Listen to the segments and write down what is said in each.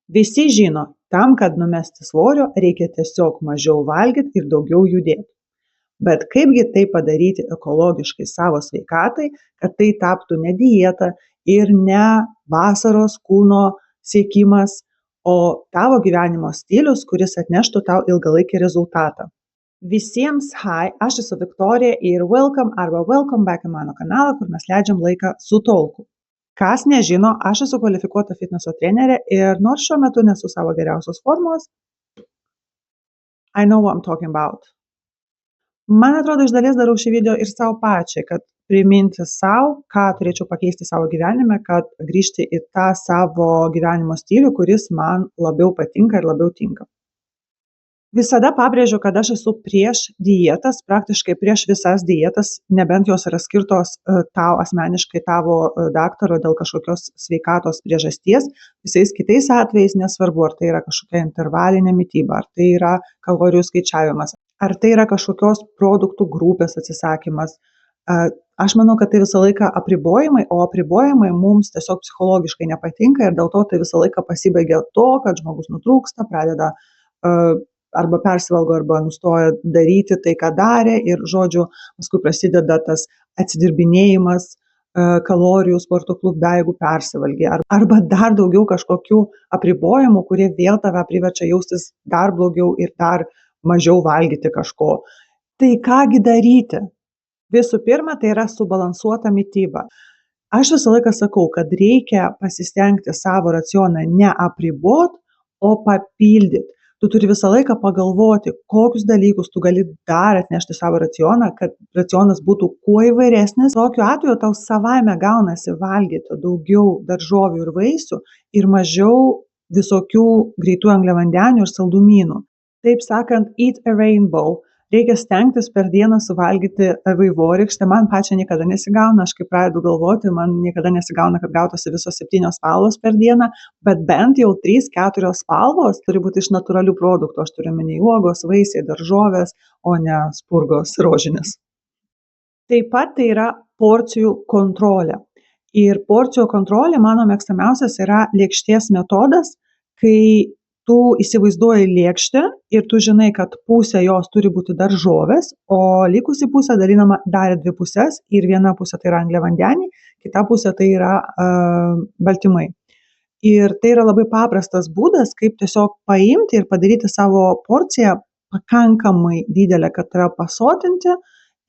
Visi žino, tam, kad numesti svorio, reikia tiesiog mažiau valgyti ir daugiau judėti. Bet kaipgi tai padaryti ekologiškai savo sveikatai, kad tai taptų ne dieta ir ne vasaros kūno siekimas, o tavo gyvenimo stilius, kuris atneštų tau ilgalaikį rezultatą. Visiems hi, aš esu Viktorija ir welcome back į mano kanalą, kur mes leidžiam laiką su Talku. Kas nežino, aš esu kvalifikuota fitneso trenerė ir nors šiuo metu nesu savo geriausios formos, I know what I'm talking about. Man atrodo, iš dalies darau šį video ir savo pačiai, kad priminti savo, ką turėčiau pakeisti savo gyvenime, kad grįžti į tą savo gyvenimo stilių, kuris man labiau patinka ir labiau tinka. Visada pabrėžiu, kad aš esu prieš dietas, praktiškai prieš visas dietas, nebent jos yra skirtos tau asmeniškai, tavo daktaro dėl kažkokios sveikatos priežasties. Visais kitais atvejais nesvarbu, ar tai yra kažkokia intervalinė mityba, ar tai yra kalorijų skaičiavimas, ar tai yra kažkokios produktų grupės atsisakymas. Aš manau, kad tai visą laiką apribojimai, o apribojimai mums tiesiog psichologiškai nepatinka ir dėl to tai visą laiką pasibaigia to, kad žmogus nutrūksta, pradeda arba persivalgo, arba nustoja daryti tai, ką darė ir, žodžiu, paskui prasideda tas atsidirbinėjimas kalorijų sporto klube, jeigu persivalgė, arba dar daugiau kažkokių apribojimų, kurie vėl tave priverčia jaustis dar blogiau ir dar mažiau valgyti kažko. Tai kągi daryti? Visų pirma, tai yra subalansuota mityba. Aš visą laiką sakau, kad reikia pasistengti savo racioną ne apribot, o papildyti. Tu turi visą laiką pagalvoti, kokius dalykus tu gali dar atnešti savo racioną, kad racionas būtų kuo įvairesnis. Tokiu atveju tau savaime gaunasi valgyti daugiau daržovių ir vaisių ir mažiau visokių greitų angliavandenių ir saldumynų. Taip sakant, eat a rainbow. Reikia stengtis per dieną suvalgyti vaivorykštę. Man pačiai niekada nesigauna, aš kai pradedu galvoti, man niekada nesigauna, kad gautųsi visos 7 spalvos per dieną, bet bent jau 3-4 spalvos turi būti iš natūralių produktų. Aš turiu omeny uogos, vaisiai, daržovės, o ne spurgos rožinės. Taip pat tai yra porcijų kontrolė. Ir porcijų kontrolė, mano mėgstamiausias, yra lėkštės metodas, kai tu įsivaizduoji lėkštę ir tu žinai, kad pusė jos turi būti daržovės, o likusi pusė dalinama dar 2 pusės ir viena pusė tai yra angliavandeniai, kita pusė tai yra baltymai. Ir tai yra labai paprastas būdas, kaip tiesiog paimti ir padaryti savo porciją pakankamai didelę, kad tave pasotinti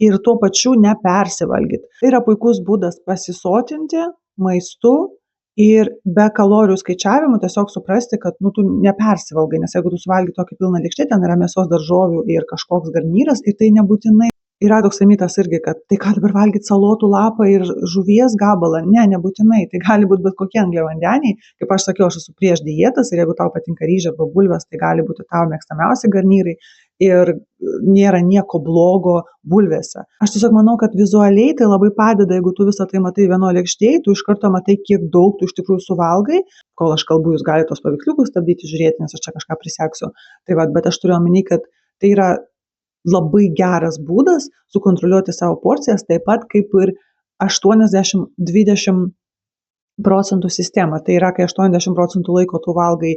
ir tuo pačiu nepersivalgyti. Tai yra puikus būdas pasisotinti maistu ir be kalorijų skaičiavimų tiesiog suprasti, kad tu nepersivalgai, nes jeigu tu suvalgai tokį pilną lėkštę, ten yra mėsos, daržovių ir kažkoks garnyras, ir tai nebūtinai. Yra toks mitas irgi, kad tai ką dabar valgyti salotų lapą ir žuvies gabalą. Ne, nebūtinai. Tai gali būti bet kokie angliavandeniai. Kaip aš sakiau, aš esu prieš dietas ir jeigu tau patinka ryžiai arba bulvės, tai gali būti tavo mėgstamiausi garnyrai ir nėra nieko blogo bulvėse. Aš tiesiog manau, kad vizualiai tai labai padeda, jeigu tu visą tai matai vieno lėkštėje, tu iš karto matai, kiek daug tu iš tikrųjų suvalgai. Kol aš kalbu, jūs galite tos paveiksliukus stabdyti, žiūrėti, nes aš čia kažką priseksiu. Tai bet aš turiu omeny, kad tai yra labai geras būdas sukontroliuoti savo porcijas, taip pat kaip ir 80-20% sistema. Tai yra, kai 80% laiko tu valgai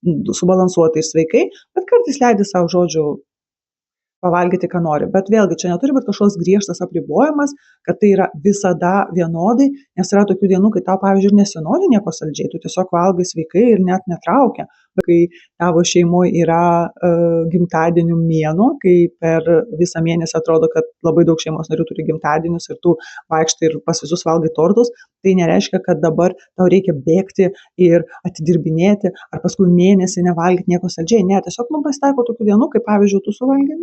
subalansuotai ir sveikai, bet kartais leidi savo, žodžiu, pavalgyti, ką nori. Bet vėlgi, čia neturi būti kažkoks griežtas apribojimas, kad tai yra visada vienodai, nes yra tokių dienų, kai tau, pavyzdžiui, nesinori nieko saldžiai, tu tiesiog valgai sveikai ir net netraukia. Kai tavo šeimoje yra gimtadienių mėnuo, kai per visą mėnesį atrodo, kad labai daug šeimos narių turi gimtadienius ir tu vaikštai ir pas visus valgai tortus, tai nereiškia, kad dabar tau reikia bėgti ir atidirbinėti, ar paskui mėnesį nevalgyti nieko saldžiai. Ne, tiesiog pasitaiko tokių dienų, kai pavyzdžiui, tu suvalgai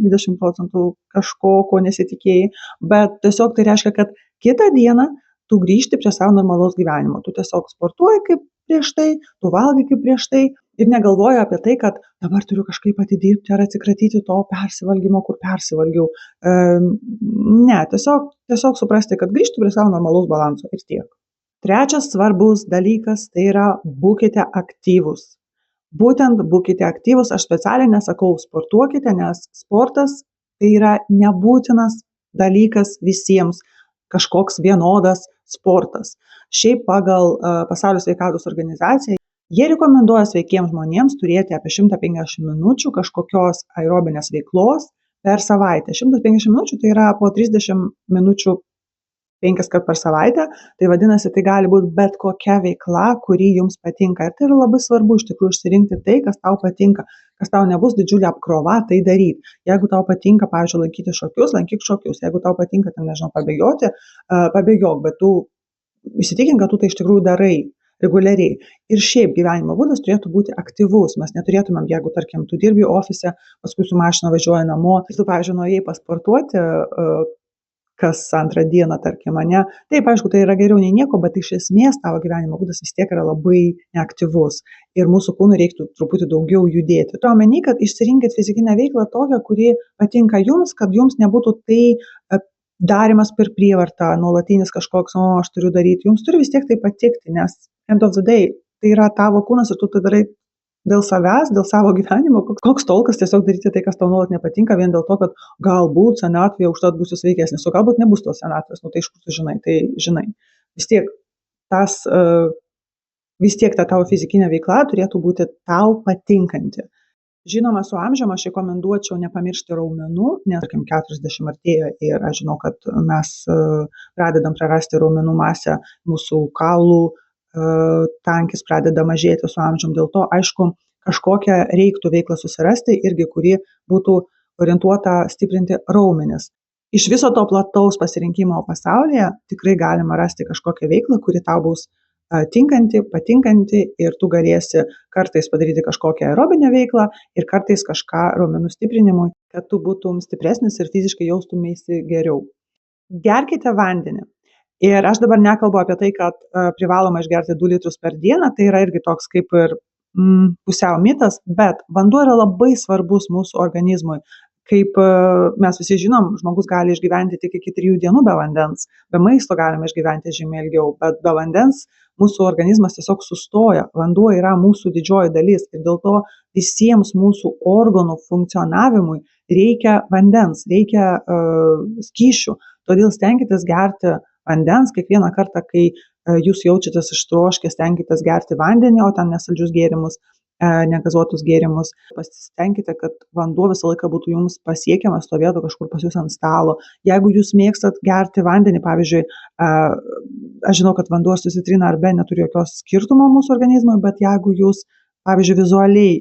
20% kažko, ko nesitikėjai, bet tiesiog tai reiškia, kad kitą dieną tu grįžti prie savo normalaus gyvenimo. Tu tiesiog sportuoji kaip prieš tai, tu valgai kaip prieš tai ir negalvoji apie tai, kad dabar turiu kažkaip atidirbti ar atsikratyti to persivalgymo, kur persivalgiau. Ne, tiesiog suprasti, kad grįžti prie savo normalaus balanso ir tiek. Trečias svarbus dalykas tai yra būkite aktyvūs. Būtent būkite aktyvūs, aš specialiai nesakau sportuokite, nes sportas tai yra nebūtinas dalykas visiems, kažkoks vienodas sportas. Šiaip pagal Pasaulio sveikatos organizaciją Jie rekomenduoja sveikiems žmonėms turėti apie 150 minučių kažkokios aerobinės veiklos per savaitę. 150 minučių tai yra po 30 minučių 5 kart per savaitę, tai vadinasi, tai gali būti bet kokia veikla, kuri jums patinka. Ir tai yra labai svarbu iš tikrųjų išsirinkti tai, kas tau patinka, kas tau nebus didžiulė apkrova tai daryti. Jeigu tau patinka, pavyzdžiui, lankyti šokius, lankyk šokius. Jeigu tau patinka, ten, nežinau, pabėgioti, pabėgiok, bet tu įsitikink, kad tu tai iš tikrųjų darai reguliariai. Ir šiaip gyvenimo būdas turėtų būti aktyvus. Mes neturėtumėm, jeigu, tarkim, tu dirbi ofise, paskui su mašina važiuoji namo, ir tu, pavyzdžiui, nuėjai pasportuoti kas antrą dieną, tarkim, ane. Taip, aišku, tai yra geriau nei nieko, bet iš esmės tavo gyvenimo būdas vis tiek yra labai neaktyvus ir mūsų kūnui reiktų truputį daugiau judėti. Tuo omeny, kad išsirinkit fizikinę veiklą tokią, kuri patinka jums, kad jums nebūtų tai darimas per prievartą, nuolatinis kažkoks, aš turiu daryti. Jums turi vis tiek tai patikti, nes end of the day tai yra tavo kūnas ir tu tai darai dėl savęs, dėl savo gyvenimo. Koks tolkas tiesiog daryti tai, kas tau nuolat nepatinka, vien dėl to, kad galbūt senatvėje užtat būsiu sveikesnis, o galbūt nebus tos senatvės, tai iš kur tu žinai, tai žinai. Vis tiek ta tavo fizikinė veikla turėtų būti tau patinkanti. Žinoma, su amžiumi aš rekomenduočiau nepamiršti raumenų, nes, tarkim, 40 artėja ir aš žinau, kad mes pradedam prarasti raumenų masę, mūsų kaulų tankis pradeda mažėti su amžiumi, dėl to, aišku, kažkokią reiktų veiklą susirasti irgi, kuri būtų orientuota stiprinti raumenis. Iš viso to plataus pasirinkimo pasaulyje tikrai galima rasti kažkokią veiklą, kuri tau bus tinkanti, patinkanti ir tu galėsi kartais padaryti kažkokią aerobinę veiklą ir kartais kažką raumenų stiprinimui, kad tu būtum stipresnis ir fiziškai jaustumėsi geriau. Gerkite vandenį. Ir aš dabar nekalbu apie tai, kad privaloma išgerti 2 litrus per dieną, tai yra irgi toks kaip ir pusiau mitas, bet vanduo yra labai svarbus mūsų organizmui. Kaip mes visi žinom, žmogus gali išgyventi tik iki 3 dienų be vandens, be maisto galime išgyventi žymiai ilgiau, bet be vandens mūsų organizmas tiesiog sustoja. Vanduo yra mūsų didžioji dalis ir dėl to visiems mūsų organų funkcionavimui reikia vandens, reikia skysčių. Todėl stenkitės gerti vandens kiekvieną kartą, kai jūs jaučiatės ištroškę, stenkitės gerti vandenį, o ten nesaldžius gėrimus, negazuotus gėrimus. Pasistengkite, kad vanduo visą laiką būtų jums pasiekiamas, stovėtų kažkur pas jūs ant stalo. Jeigu jūs mėgstat gerti vandenį, pavyzdžiui, aš žinau, kad vanduo su citrina ar be neturi jokios skirtumo mūsų organizmui, bet jeigu jūs, pavyzdžiui, vizualiai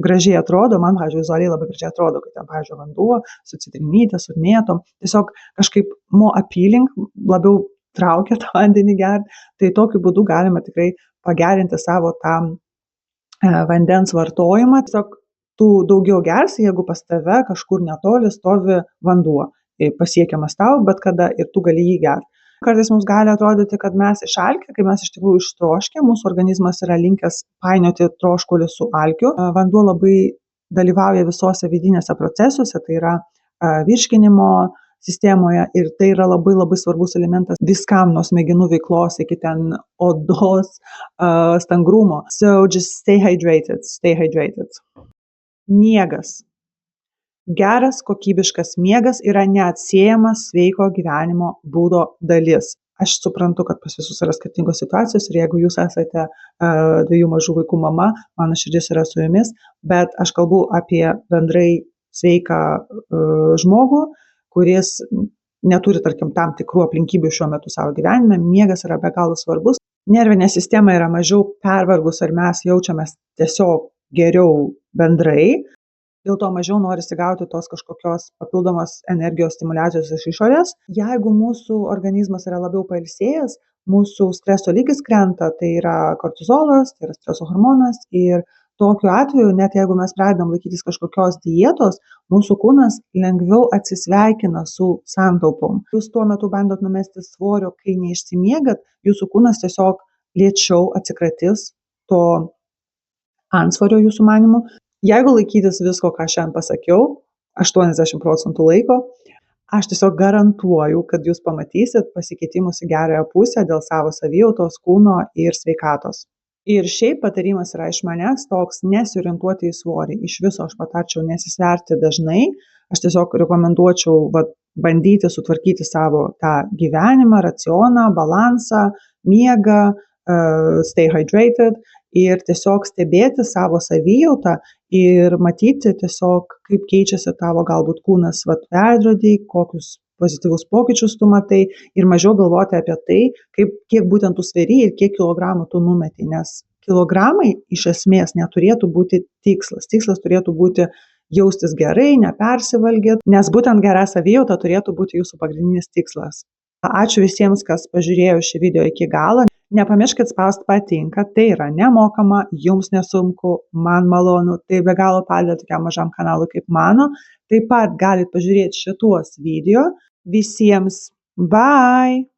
gražiai atrodo, man, pavyzdžiui, vizualiai labai gražiai atrodo, kad ten, pavyzdžiui, vanduo su citrinytė, su mėtom, tiesiog kažkaip more appealing, labiau traukia tą vandenį gerti, tai tokiu būdu galima tikrai pagerinti savo tą vandens vartojimą. Tiesiog tu daugiau gersi, jeigu pas tave kažkur netoli stovi vanduo, pasiekiamas tau, bet kada ir tu gali jį gerti. Kartais mums gali atrodyti, kad mes išalkę, kai mes iš tikrųjų ištroškę, mūsų organizmas yra linkęs painioti troškulį su alkiu. Vanduo labai dalyvauja visose vidinėse procesuose, tai yra virškinimo sistemoje ir tai yra labai labai svarbus elementas viskam, nuo smegenų veiklos iki ten odos stangrumo. So just stay hydrated, stay hydrated. Miegas. Geras, kokybiškas miegas yra neatsiejamas sveiko gyvenimo būdo dalis. Aš suprantu, kad pas visus yra skirtingos situacijos ir jeigu jūs esate 2 mažų vaikų mama, mano širdis yra su jumis, bet aš kalbu apie bendrai sveiką žmogų, kuris neturi, tarkim, tam tikrų aplinkybių šiuo metu savo gyvenime. Miegas yra be galo svarbus. Nervinė sistema yra mažiau pervargus ir mes jaučiamės tiesiog geriau bendrai. Dėl to mažiau norisi gauti tos kažkokios papildomos energijos stimuliacijos iš išorės. Jeigu mūsų organizmas yra labiau pailsėjęs, mūsų streso lygis krenta, tai yra kortizolas, tai yra streso hormonas ir tokiu atveju, net jeigu mes pradedam laikytis kažkokios dietos, mūsų kūnas lengviau atsisveikina su santaupom. Jūs tuo metu bandot numesti svorio, kai neišsimiegat, jūsų kūnas tiesiog lėčiau atsikratys to antsvorio jūsų manymu. Jeigu laikytis visko, ką šiandien pasakiau, 80% laiko, aš tiesiog garantuoju, kad jūs pamatysit pasikeitimus į gerąją pusę dėl savo savijautos, kūno ir sveikatos. Ir šiaip patarimas yra iš manęs toks nesiorientuoti į svorį. Iš viso aš patarčiau nesisverti dažnai. Aš tiesiog rekomenduočiau bandyti sutvarkyti savo tą gyvenimą, racioną, balansą, miegą, stay hydrated ir tiesiog stebėti savo savijautą ir matyti tiesiog, kaip keičiasi tavo galbūt kūnas veidrody, kokius pozityvus pokyčius tu matai ir mažiau galvoti apie tai, kiek būtent tu sveri ir kiek kilogramų tu numetei, nes kilogramai iš esmės neturėtų būti tikslas. Tikslas turėtų būti jaustis gerai, nepersivalgyt, nes būtent gera savijauta turėtų būti jūsų pagrindinis tikslas. Ačiū visiems, kas pažiūrėjo šį video iki galo. Nepamirškit spausti patinka, tai yra nemokama, jums nesunku, man malonu, tai be galo padeda tokiam mažam kanalui kaip mano. Taip pat galite pažiūrėti šituos video. Visiems bye!